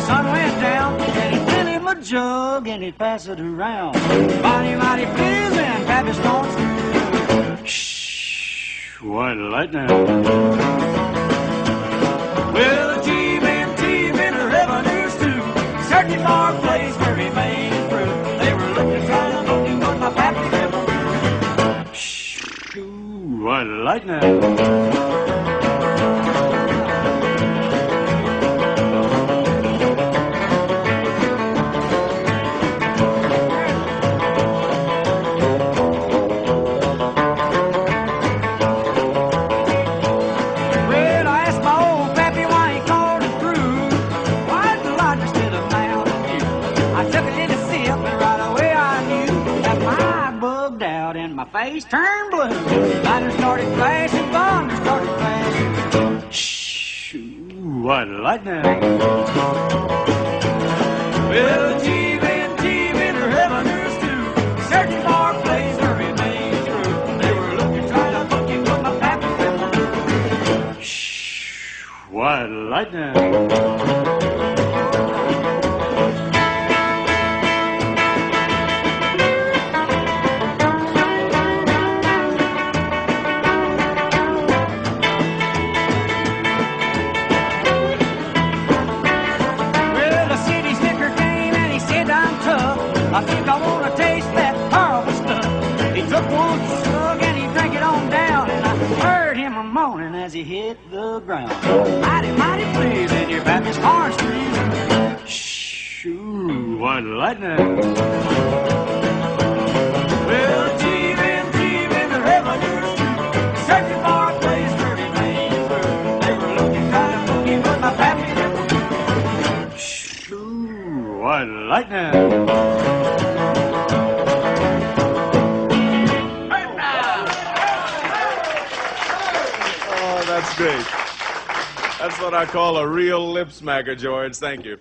sun went down, and he'd fill him a jug and he'd pass it around. Mighty, mighty pleasing, Pappy Stone's. Shh, white lightning. Well, the T-men, the revenues too, searching for a place where he made his brew. They were looking, trying to look, what my pappy never knew. Shh, white lightning. And my face turned blue. Lightning started flashing, thunder started flashing. Shh, white lightning. Well, the T-men, the revenues too, searching for a place where he made his brew. They were looking, trying to look at what my pappy never knew. Shh, white lightning. I think I want to taste that horrible stuff. He took one slug and he drank it on down, and I heard him a moaning as he hit the ground. Mighty, mighty pleasing, your Baptist horns freezing. Shh, white lightning. Well, the T-men, the revenues too, searching for a place where he made his brew. They were looking, trying to look, but my pappy never knew. Shh, white lightning. That's great. That's what I call a real lip smacker, George. Thank you.